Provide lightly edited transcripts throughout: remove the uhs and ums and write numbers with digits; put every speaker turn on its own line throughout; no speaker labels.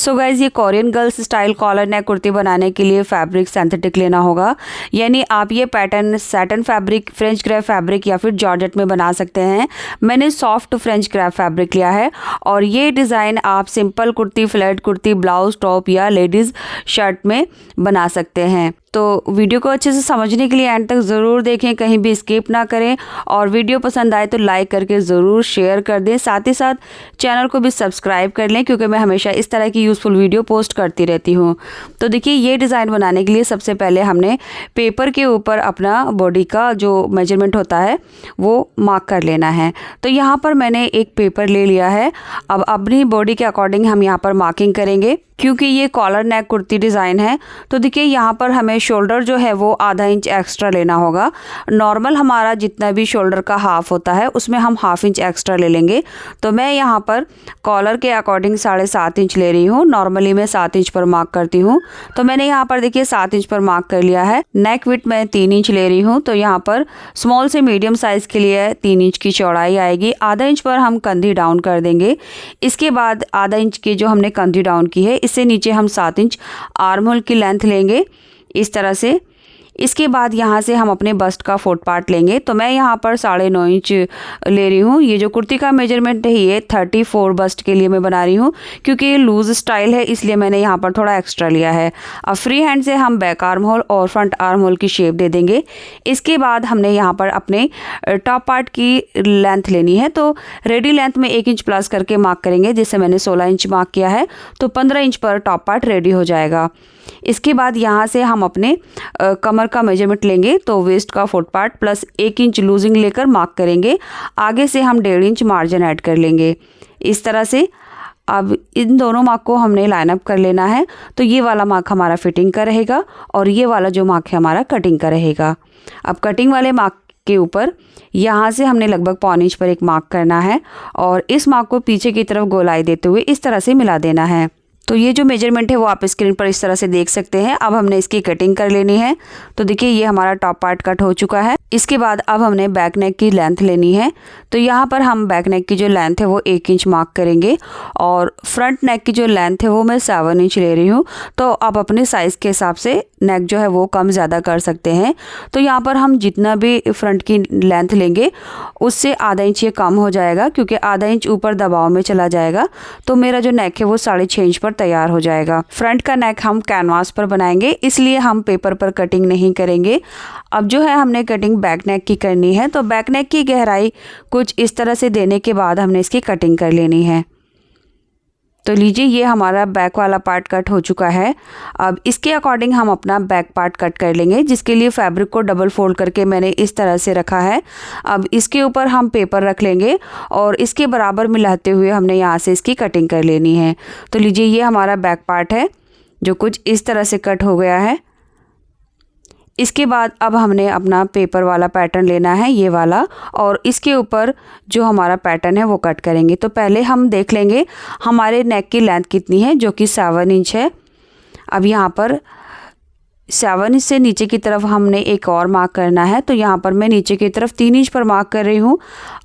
सो guys, ये Korean girls style collar neck kurti बनाने के लिए फैब्रिक सिंथेटिक लेना होगा। यानी आप ये pattern satin fabric, French crepe fabric या फिर जॉर्जेट में बना सकते हैं। मैंने सॉफ्ट फ्रेंच क्रेप फैब्रिक लिया है और ये डिज़ाइन आप simple kurti, flat kurti, blouse, top या लेडीज़ शर्ट में बना सकते हैं। तो वीडियो को अच्छे से समझने के लिए एंड तक ज़रूर देखें, कहीं भी स्किप ना करें और वीडियो पसंद आए तो लाइक करके ज़रूर शेयर कर दें। साथ ही साथ चैनल को भी सब्सक्राइब कर लें क्योंकि मैं हमेशा इस तरह की यूज़फुल वीडियो पोस्ट करती रहती हूँ। तो देखिए, ये डिज़ाइन बनाने के लिए सबसे पहले हमने पेपर के ऊपर अपना बॉडी का जो मेजरमेंट होता है वो मार्क कर लेना है। तो यहाँ पर मैंने एक पेपर ले लिया है। अब अपनी बॉडी के अकॉर्डिंग हम यहाँ पर मार्किंग करेंगे क्योंकि ये कॉलर नेक कुर्ती डिज़ाइन है। तो देखिए, यहाँ पर हमें शोल्डर जो है वो आधा इंच एक्स्ट्रा लेना होगा। नॉर्मल हमारा जितना भी शोल्डर का हाफ होता है उसमें हम हाफ इंच एक्स्ट्रा ले लेंगे। तो मैं यहाँ पर कॉलर के अकॉर्डिंग 7.5 इंच ले रही हूँ। नॉर्मली मैं 7 इंच पर मार्क करती हूँ। तो मैंने यहाँ पर देखिए 7 इंच पर मार्क कर लिया है। नेक विड्थ मैं 3 इंच ले रही हूँ। तो यहाँ पर स्मॉल से मीडियम साइज़ के लिए 3 इंच की चौड़ाई आएगी। आधा इंच पर हम कंधी डाउन कर देंगे। इसके बाद आधा इंच की जो हमने कंधी डाउन की है इससे नीचे हम 7 इंच आर्म होल की लेंथ लेंगे इस तरह से। इसके बाद यहाँ से हम अपने बस्ट का फोर्थ पार्ट लेंगे। तो मैं यहाँ पर 9.5 इंच ले रही हूँ। ये जो कुर्ती का मेजरमेंट है ये 34 बस्ट के लिए मैं बना रही हूँ क्योंकि ये लूज़ स्टाइल है, इसलिए मैंने यहाँ पर थोड़ा एक्स्ट्रा लिया है। अब फ्री हैंड से हम बैक आर्म होल और फ्रंट आर्म होल की शेप दे देंगे। इसके बाद हमने यहाँ पर अपने टॉप पार्ट की लेंथ लेनी है। तो रेडी लेंथ में 1 इंच प्लस करके मार्क करेंगे। जैसे मैंने 16 इंच मार्क किया है तो 15 इंच पर टॉप पार्ट रेडी हो जाएगा। इसके बाद यहाँ से हम अपने कमर का मेजरमेंट लेंगे। तो वेस्ट का fourth part plus 1 inch losing लेकर मार्क करेंगे। आगे से हम 1.5 इंच मार्जिन ऐड कर लेंगे इस तरह से। अब इन दोनों मार्क को हमने लाइन अप कर लेना है। तो ये वाला मार्क हमारा फिटिंग का रहेगा और ये वाला जो मार्क है हमारा कटिंग का रहेगा। अब कटिंग वाले मार्क के ऊपर यहाँ से हमने लगभग 1.25 इंच पर एक मार्क करना है और इस मार्क को पीछे की तरफ गोलाई देते हुए इस तरह से मिला देना है। तो ये जो मेजरमेंट है वो आप स्क्रीन पर इस तरह से देख सकते हैं। अब हमने इसकी कटिंग कर लेनी है। तो देखिए, ये हमारा टॉप पार्ट कट हो चुका है। इसके बाद अब हमने बैक नेक की लेंथ लेनी है। तो यहाँ पर हम बैक नेक की जो लेंथ है वो 1 इंच मार्क करेंगे और फ्रंट नेक की जो लेंथ है वो मैं 7 इंच ले रही हूँ। तो आप अपने साइज़ के हिसाब से नेक जो है वो कम ज़्यादा कर सकते हैं। तो यहाँ पर हम जितना भी फ्रंट की लेंथ लेंगे उससे आधा इंच ये कम हो जाएगा क्योंकि आधा इंच ऊपर दबाव में चला जाएगा। तो मेरा जो नेक है वो 6.5 इंच पर तैयार हो जाएगा। फ्रंट का नेक हम कैनवास पर बनाएंगे, इसलिए हम पेपर पर कटिंग नहीं करेंगे। अब जो है हमने कटिंग बैक नेक की करनी है। तो बैक नेक की गहराई कुछ इस तरह से देने के बाद हमने इसकी कटिंग कर लेनी है। तो लीजिए, ये हमारा बैक वाला पार्ट कट हो चुका है। अब इसके अकॉर्डिंग हम अपना बैक पार्ट कट कर लेंगे, जिसके लिए फैब्रिक को डबल फोल्ड करके मैंने इस तरह से रखा है। अब इसके ऊपर हम पेपर रख लेंगे और इसके बराबर मिलाते हुए हमने यहाँ से इसकी कटिंग कर लेनी है। तो लीजिए, ये हमारा बैक पार्ट है जो कुछ इस तरह से कट हो गया है। इसके बाद अब हमने अपना पेपर वाला पैटर्न लेना है, ये वाला, और इसके ऊपर जो हमारा पैटर्न है वो कट करेंगे। तो पहले हम देख लेंगे हमारे नेक की लेंथ कितनी है, जो कि 7 इंच है। अब यहाँ पर 7 इंच से नीचे की तरफ हमने एक और मार्क करना है। तो यहाँ पर मैं नीचे की तरफ 3 इंच पर मार्क कर रही हूँ।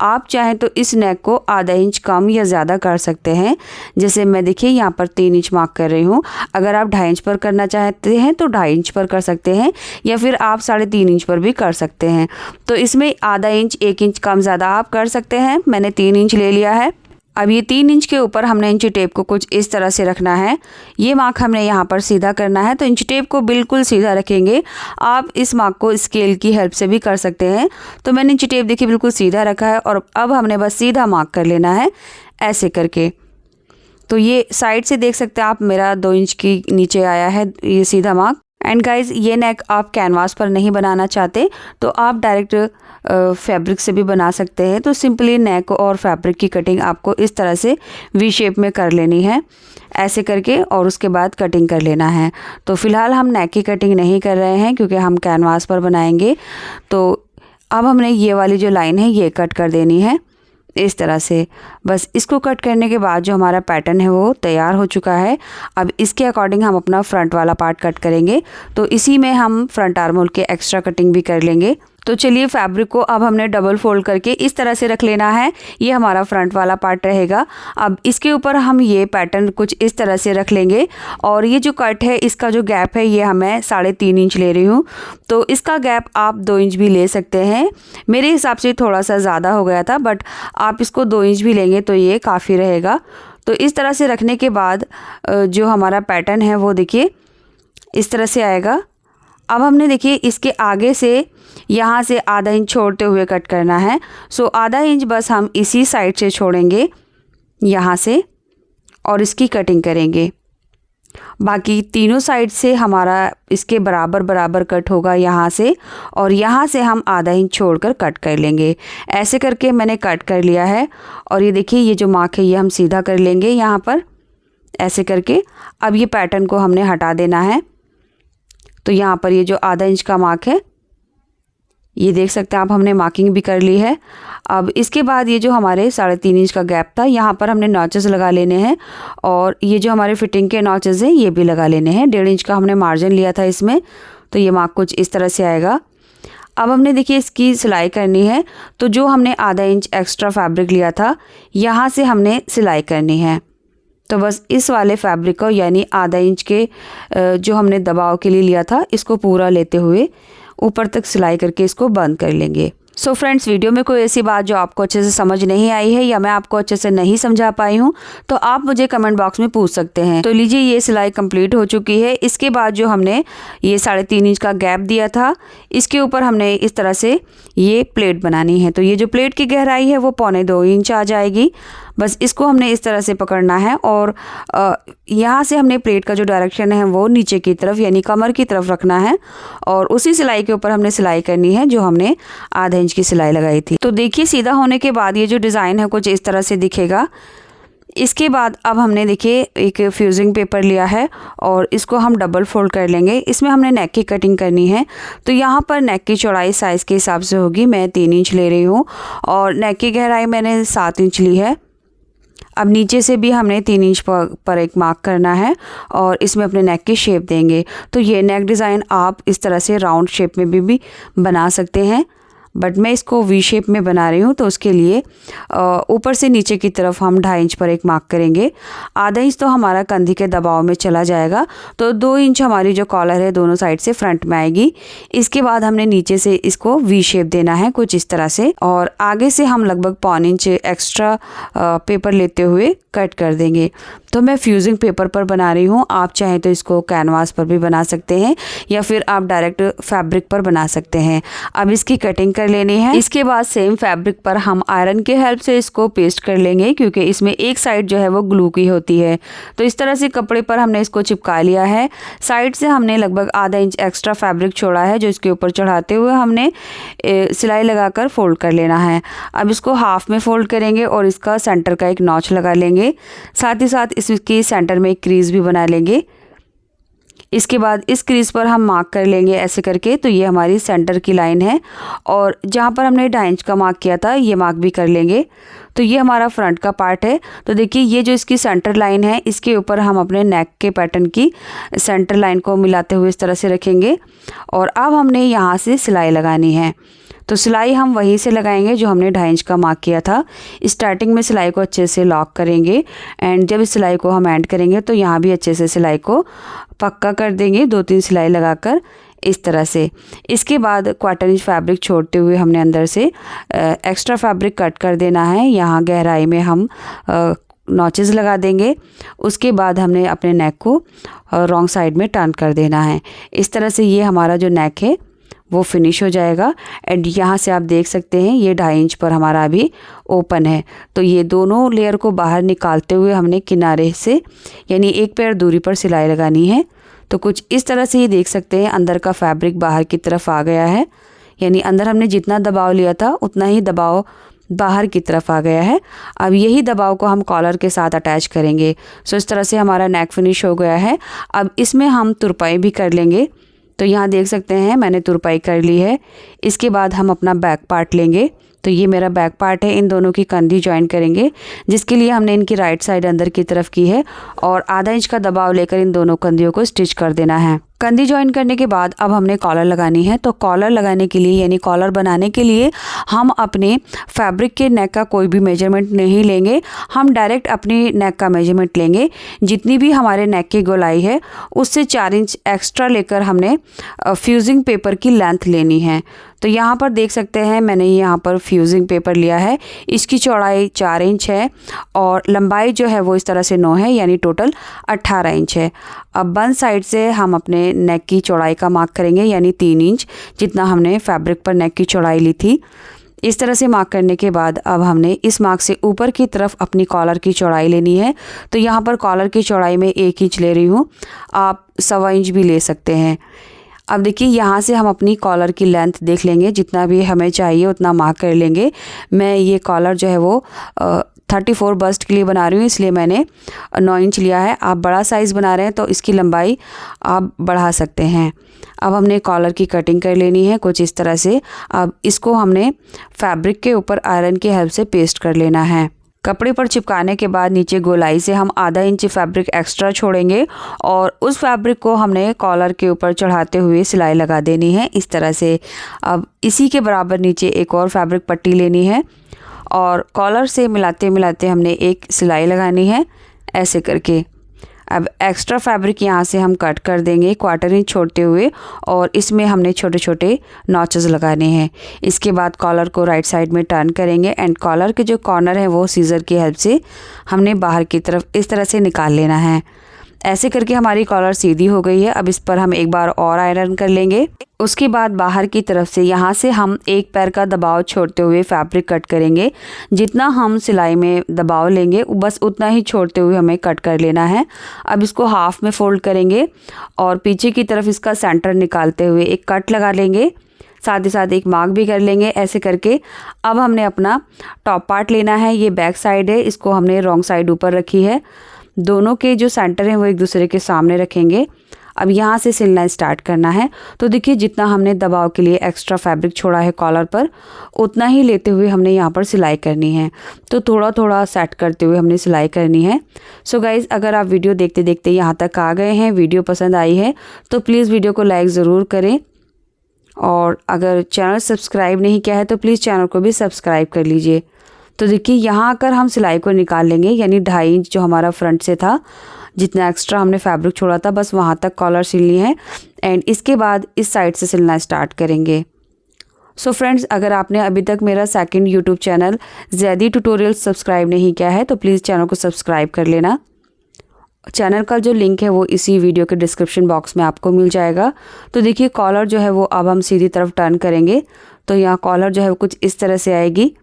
आप चाहें तो इस नेक को आधा इंच कम या ज़्यादा कर सकते हैं। जैसे मैं देखिए यहाँ पर 3 इंच मार्क कर रही हूँ। अगर आप 2.5 इंच पर करना चाहते हैं तो 2.5 इंच पर कर सकते हैं या फिर आप 3.5 इंच पर भी कर सकते हैं। तो इसमें आधा इंच 1 इंच कम ज़्यादा आप कर सकते हैं। मैंने 3 इंच ले लिया है। अब ये 3 इंच के ऊपर हमने इंची टेप को कुछ इस तरह से रखना है। ये मार्क हमने यहाँ पर सीधा करना है। तो इंची टेप को बिल्कुल सीधा रखेंगे। आप इस मार्क को स्केल की हेल्प से भी कर सकते हैं। तो मैंने इंची टेप देखिए बिल्कुल सीधा रखा है और अब हमने बस सीधा मार्क कर लेना है ऐसे करके। तो ये साइड से देख सकते हैं आप, मेरा 2 इंच की नीचे आया है ये सीधा मार्क। एंड गाइज, ये नेक आप कैनवास पर नहीं बनाना चाहते तो आप डायरेक्ट फैब्रिक से भी बना सकते हैं। तो सिंपली नेक और फैब्रिक की कटिंग आपको इस तरह से वी शेप में कर लेनी है ऐसे करके, और उसके बाद कटिंग कर लेना है। तो फ़िलहाल हम नेक की कटिंग नहीं कर रहे हैं क्योंकि हम कैनवास पर बनाएंगे। तो अब हमने ये वाली जो लाइन है ये कट कर देनी है इस तरह से। बस इसको कट करने के बाद जो हमारा पैटर्न है वो तैयार हो चुका है। अब इसके अकॉर्डिंग हम अपना फ्रंट वाला पार्ट कट करेंगे। तो इसी में हम फ्रंट आर्म होल के एक्स्ट्रा कटिंग भी कर लेंगे। तो चलिए फैब्रिक को अब हमने डबल फोल्ड करके इस तरह से रख लेना है। ये हमारा फ्रंट वाला पार्ट रहेगा। अब इसके ऊपर हम ये पैटर्न कुछ इस तरह से रख लेंगे और ये जो कट है इसका जो गैप है ये मैं 3.5 इंच ले रही हूँ। तो इसका गैप आप 2 इंच भी ले सकते हैं। मेरे हिसाब से थोड़ा सा ज़्यादा हो गया था, बट आप इसको 2 इंच भी लेंगे तो ये काफ़ी रहेगा। तो इस तरह से रखने के बाद जो हमारा पैटर्न है वो देखिए इस तरह से आएगा। अब हमने देखिए इसके आगे से यहाँ से आधा इंच छोड़ते हुए कट करना है। सो आधा इंच बस हम इसी साइड से छोड़ेंगे यहाँ से और इसकी कटिंग करेंगे। बाकी तीनों साइड से हमारा इसके बराबर बराबर कट होगा यहाँ से, और यहाँ से हम आधा इंच छोड़कर कट कर लेंगे। ऐसे करके मैंने कट कर लिया है और ये देखिए ये जो मार्क है ये हम सीधा कर लेंगे यहाँ पर ऐसे करके। अब ये पैटर्न को हमने हटा देना है। तो यहाँ पर ये जो आधा इंच का मार्क है ये देख सकते हैं आप, हमने मार्किंग भी कर ली है। अब इसके बाद ये जो हमारे 3.5 इंच का गैप था यहाँ पर हमने नॉचेस लगा लेने हैं, और ये जो हमारे फिटिंग के नॉचेस हैं ये भी लगा लेने हैं। 1.5 इंच का हमने मार्जिन लिया था इसमें, तो ये मार्क कुछ इस तरह से आएगा। अब हमने देखिए इसकी सिलाई करनी है। तो जो हमने आधा इंच एक्स्ट्रा फैब्रिक लिया था यहाँ से हमने सिलाई करनी है। तो बस इस वाले फैब्रिक को यानी आधा इंच के जो हमने दबाव के लिए लिया था इसको पूरा लेते हुए ऊपर तक सिलाई करके इसको बंद कर लेंगे। सो फ्रेंड्स, वीडियो में कोई ऐसी बात जो आपको अच्छे से समझ नहीं आई है या मैं आपको अच्छे से नहीं समझा पाई हूँ तो आप मुझे कमेंट बॉक्स में पूछ सकते हैं। तो लीजिए ये सिलाई कंप्लीट हो चुकी है। इसके बाद जो हमने ये 3.5 इंच का गैप दिया था इसके ऊपर हमने इस तरह से ये प्लेट बनानी है। तो ये जो प्लेट की गहराई है वो 1.25 इंच आ जाएगी। बस इसको हमने इस तरह से पकड़ना है और यहाँ से हमने प्लेट का जो डायरेक्शन है वो नीचे की तरफ यानी कमर की तरफ रखना है, और उसी सिलाई के ऊपर हमने सिलाई करनी है जो हमने आधा इंच की सिलाई लगाई थी। तो देखिए सीधा होने के बाद ये जो डिज़ाइन है कुछ इस तरह से दिखेगा। इसके बाद अब हमने देखिए एक फ्यूजिंग पेपर लिया है और इसको हम डबल फोल्ड कर लेंगे। इसमें हमने नेक की कटिंग करनी है। तो यहाँ पर नेक की चौड़ाई साइज़ के हिसाब से होगी। मैं 3 इंच ले रही हूँ और नेक की गहराई मैंने 7 इंच ली है। अब नीचे से भी हमने 3 इंच पर एक मार्क करना है और इसमें अपने नेक की शेप देंगे। तो ये नेक डिज़ाइन आप इस तरह से राउंड शेप में भी बना सकते हैं, बट मैं इसको वी शेप में बना रही हूँ। तो उसके लिए ऊपर से नीचे की तरफ हम 2.5 इंच पर एक मार्क करेंगे। आधा इंच तो हमारा कंधी के दबाव में चला जाएगा। तो 2 इंच हमारी जो कॉलर है दोनों साइड से फ्रंट में आएगी। इसके बाद हमने नीचे से इसको वी शेप देना है कुछ इस तरह से, और आगे से हम लगभग 1.25 इंच एक्स्ट्रा पेपर लेते हुए कट कर देंगे। तो मैं फ्यूजिंग पेपर पर बना रही हूँ। आप चाहें तो इसको कैनवास पर भी बना सकते हैं या फिर आप डायरेक्ट फैब्रिक पर बना सकते हैं। अब इसकी कटिंग कर लेनी है। इसके बाद सेम फैब्रिक पर हम आयरन के हेल्प से इसको पेस्ट कर लेंगे क्योंकि इसमें एक साइड जो है वो ग्लू की होती है। तो इस तरह से कपड़े पर हमने इसको चिपका लिया है। साइड से हमने लगभग आधा इंच एक्स्ट्रा फैब्रिक छोड़ा है जो इसके ऊपर चढ़ाते हुए हमने सिलाई लगाकर फोल्ड कर लेना है। अब इसको हाफ में फोल्ड करेंगे और इसका सेंटर का एक नॉच लगा लेंगे। साथ ही साथ इसके सेंटर में एक क्रीज भी बना लेंगे। इसके बाद इस क्रीज पर हम मार्क कर लेंगे ऐसे करके। तो ये हमारी सेंटर की लाइन है और जहाँ पर हमने 2.5 इंच का मार्क किया था ये मार्क भी कर लेंगे। तो ये हमारा फ्रंट का पार्ट है। तो देखिए ये जो इसकी सेंटर लाइन है इसके ऊपर हम अपने नेक के पैटर्न की सेंटर लाइन को मिलाते हुए इस तरह से रखेंगे और अब हमने यहाँ से सिलाई लगानी है। तो सिलाई हम वहीं से लगाएंगे जो हमने 2.5 इंच का मार्क किया था। स्टार्टिंग में सिलाई को अच्छे से लॉक करेंगे एंड जब इस सिलाई को हम एंड करेंगे तो यहाँ भी अच्छे से सिलाई को पक्का कर देंगे 2-3 सिलाई लगाकर इस तरह से। इसके बाद 1/4 इंच फैब्रिक छोड़ते हुए हमने अंदर से एक्स्ट्रा फैब्रिक कट कर देना है। यहाँ गहराई में हम नॉचेस लगा देंगे। उसके बाद हमने अपने नेक को रॉन्ग साइड में टर्न कर देना है। इस तरह से ये हमारा जो नेक है वो फिनिश हो जाएगा। एंड यहाँ से आप देख सकते हैं ये 2.5 इंच पर हमारा अभी ओपन है। तो ये दोनों लेयर को बाहर निकालते हुए हमने किनारे से यानी 1 पैर दूरी पर सिलाई लगानी है। तो कुछ इस तरह से ये देख सकते हैं अंदर का फैब्रिक बाहर की तरफ आ गया है, यानी अंदर हमने जितना दबाव लिया था उतना ही दबाव बाहर की तरफ आ गया है। अब यही दबाव को हम कॉलर के साथ अटैच करेंगे। सो इस तरह से हमारा नेक फिनिश हो गया है। अब इसमें हम तुरपाई भी कर लेंगे। तो यहाँ देख सकते हैं मैंने तुरपाई कर ली है। इसके बाद हम अपना बैक पार्ट लेंगे। तो ये मेरा बैक पार्ट है। इन दोनों की कंधी ज्वाइन करेंगे जिसके लिए हमने इनकी राइट साइड अंदर की तरफ की है और आधा इंच का दबाव लेकर इन दोनों कंधियों को स्टिच कर देना है। कंधी ज्वाइन करने के बाद अब हमने कॉलर लगानी है। तो कॉलर लगाने के लिए यानी कॉलर बनाने के लिए हम अपने फैब्रिक के नेक का कोई भी मेजरमेंट नहीं लेंगे, हम डायरेक्ट अपनी नेक का मेजरमेंट लेंगे। जितनी भी हमारे नेक की गोलाई है उससे 4 इंच एक्स्ट्रा लेकर हमने फ्यूजिंग पेपर की लेंथ लेनी है। तो यहाँ पर देख सकते हैं मैंने यहाँ पर फ्यूजिंग पेपर लिया है। इसकी चौड़ाई 4 इंच है और लंबाई जो है वो इस तरह से 9 है, यानी टोटल 18 इंच है। अब बंद साइड से हम अपने नेक की चौड़ाई का मार्क करेंगे, यानी 3 इंच जितना हमने फैब्रिक पर नेक की चौड़ाई ली थी। इस तरह से मार्क करने के बाद अब हमने इस मार्क से ऊपर की तरफ अपनी कॉलर की चौड़ाई लेनी है। तो यहाँ पर कॉलर की चौड़ाई में 1 इंच ले रही हूँ, आप 1.25 इंच भी ले सकते हैं। अब देखिए यहाँ से हम अपनी कॉलर की लेंथ देख लेंगे, जितना भी हमें चाहिए उतना मार्क कर लेंगे। मैं ये कॉलर जो है वो 34 बस्ट के लिए बना रही हूँ, इसलिए मैंने 9 इंच लिया है। आप बड़ा साइज़ बना रहे हैं तो इसकी लंबाई आप बढ़ा सकते हैं। अब हमने कॉलर की कटिंग कर लेनी है कुछ इस तरह से। अब इसको हमने फैब्रिक के ऊपर आयरन की हेल्प से पेस्ट कर लेना है। कपड़े पर चिपकाने के बाद नीचे गोलाई से हम आधा इंच फैब्रिक एक्स्ट्रा छोड़ेंगे और उस फैब्रिक को हमने कॉलर के ऊपर चढ़ाते हुए सिलाई लगा देनी है इस तरह से। अब इसी के बराबर नीचे एक और फैब्रिक पट्टी लेनी है और कॉलर से मिलाते मिलाते हमने एक सिलाई लगानी है ऐसे करके। अब एक्स्ट्रा फैब्रिक यहाँ से हम कट कर देंगे 1/4 इंच छोड़ते हुए और इसमें हमने छोटे छोटे नॉचेस लगाने हैं। इसके बाद कॉलर को राइट साइड में टर्न करेंगे एंड कॉलर के जो कॉर्नर है वो सीज़र की हेल्प से हमने बाहर की तरफ इस तरह से निकाल लेना है। ऐसे करके हमारी कॉलर सीधी हो गई है। अब इस पर हम एक बार और आयरन कर लेंगे। उसके बाद बाहर की तरफ से यहाँ से हम एक पैर का दबाव छोड़ते हुए फैब्रिक कट करेंगे। जितना हम सिलाई में दबाव लेंगे बस उतना ही छोड़ते हुए हमें कट कर लेना है। अब इसको हाफ में फोल्ड करेंगे और पीछे की तरफ इसका सेंटर निकालते हुए एक कट लगा लेंगे, साथ ही साथ एक मार्क भी कर लेंगे ऐसे करके। अब हमने अपना टॉप पार्ट लेना है, ये बैक साइड है, इसको हमने रॉन्ग साइड ऊपर रखी है। दोनों के जो सेंटर हैं वो एक दूसरे के सामने रखेंगे। अब यहाँ से सिलना स्टार्ट करना है। तो देखिए जितना हमने दबाव के लिए एक्स्ट्रा फैब्रिक छोड़ा है कॉलर पर उतना ही लेते हुए हमने यहाँ पर सिलाई करनी है। तो थोड़ा थोड़ा सेट करते हुए हमने सिलाई करनी है। सो गाइज़, अगर आप वीडियो देखते देखते यहाँ तक आ गए हैं, वीडियो पसंद आई है तो प्लीज़ वीडियो को लाइक ज़रूर करें और अगर चैनल सब्सक्राइब नहीं किया है तो प्लीज़ चैनल को भी सब्सक्राइब कर लीजिए। तो देखिए यहाँ आकर हम सिलाई को निकाल लेंगे, यानी 2.5 इंच जो हमारा फ्रंट से था, जितना एक्स्ट्रा हमने फैब्रिक छोड़ा था बस वहाँ तक कॉलर सिलनी है एंड इसके बाद इस साइड से सिलना स्टार्ट करेंगे। सो फ्रेंड्स, अगर आपने अभी तक मेरा second YouTube channel Zaidi tutorials subscribe नहीं किया है तो प्लीज़ चैनल को सब्सक्राइब कर लेना। चैनल का जो लिंक है वो इसी वीडियो के डिस्क्रिप्शन बॉक्स में आपको मिल जाएगा। तो देखिए कॉलर जो है वो अब हम सीधी तरफ टर्न करेंगे तो यहाँ कॉलर जो है वो कुछ इस तरह से आएगी।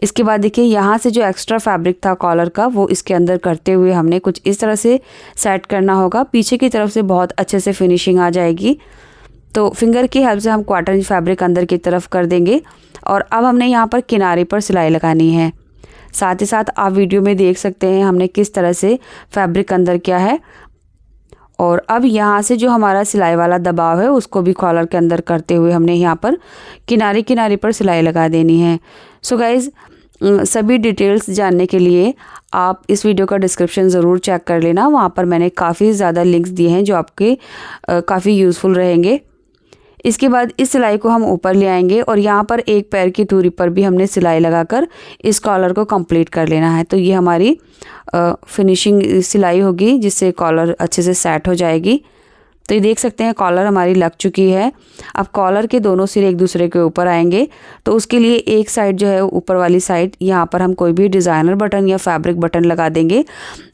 इसके बाद देखिए यहाँ से जो एक्स्ट्रा फैब्रिक था कॉलर का वो इसके अंदर करते हुए हमने कुछ इस तरह से सेट करना होगा। पीछे की तरफ से बहुत अच्छे से फिनिशिंग आ जाएगी। तो फिंगर की हेल्प से हम 1/4 इंच फैब्रिक अंदर की तरफ कर देंगे और अब हमने यहाँ पर किनारे पर सिलाई लगानी है। साथ ही साथ आप वीडियो में देख सकते हैं हमने किस तरह से फैब्रिक अंदर किया है। और अब यहाँ से जो हमारा सिलाई वाला दबाव है उसको भी कॉलर के अंदर करते हुए हमने यहाँ पर किनारे किनारे पर सिलाई लगा देनी है। सो गाइज़, सभी डिटेल्स जानने के लिए आप इस वीडियो का डिस्क्रिप्शन ज़रूर चेक कर लेना। वहाँ पर मैंने काफ़ी ज़्यादा लिंक्स दिए हैं जो आपके काफ़ी यूज़फुल रहेंगे। इसके बाद इस सिलाई को हम ऊपर ले आएंगे और यहाँ पर एक पैर की दूरी पर भी हमने सिलाई लगाकर इस कॉलर को कंप्लीट कर लेना है। तो ये हमारी फिनिशिंग सिलाई होगी जिससे कॉलर अच्छे से सेट हो जाएगी। तो ये देख सकते हैं कॉलर हमारी लग चुकी है। अब कॉलर के दोनों सिरे एक दूसरे के ऊपर आएंगे तो उसके लिए एक साइड जो है ऊपर वाली साइड यहाँ पर हम कोई भी डिज़ाइनर बटन या फैब्रिक बटन लगा देंगे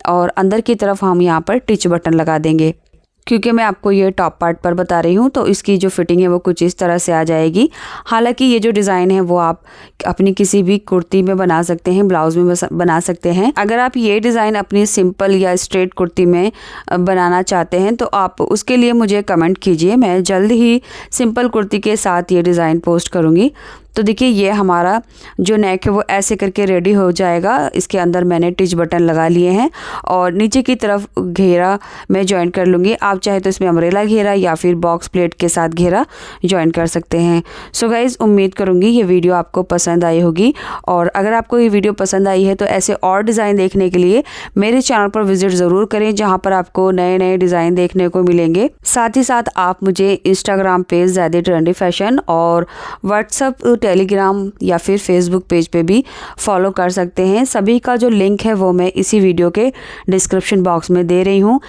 और अंदर की तरफ हम यहाँ पर टिच बटन लगा देंगे। क्योंकि मैं आपको ये टॉप पार्ट पर बता रही हूँ तो इसकी जो फिटिंग है वो कुछ इस तरह से आ जाएगी। हालांकि ये जो डिज़ाइन है वो आप अपनी किसी भी कुर्ती में बना सकते हैं, ब्लाउज़ में बना सकते हैं। अगर आप ये डिज़ाइन अपनी सिंपल या स्ट्रेट कुर्ती में बनाना चाहते हैं तो आप उसके लिए मुझे कमेंट कीजिए। मैं जल्द ही सिंपल कुर्ती के साथ ये डिज़ाइन पोस्ट करूँगी। तो देखिए ये हमारा जो नेक है वो ऐसे करके रेडी हो जाएगा। इसके अंदर मैंने टिच बटन लगा लिए हैं और नीचे की तरफ घेरा मैं जॉइन कर लूँगी। आप चाहे तो इसमें अम्ब्रेला घेरा या फिर बॉक्स प्लेट के साथ घेरा जॉइन कर सकते हैं। सो गाइज़, उम्मीद करूँगी ये वीडियो आपको पसंद आई होगी, और अगर आपको ये वीडियो पसंद आई है तो ऐसे और डिज़ाइन देखने के लिए मेरे चैनल पर विजिट ज़रूर करें, जहाँ पर आपको नए नए डिज़ाइन देखने को मिलेंगे। साथ ही साथ आप मुझे इंस्टाग्राम पेज ज़्यादा ट्रेंडी फैशन और व्हाट्सअप, टेलीग्राम या फिर फेसबुक पेज पे भी फॉलो कर सकते हैं। सभी का जो लिंक है वो मैं इसी वीडियो के डिस्क्रिप्शन बॉक्स में दे रही हूँ।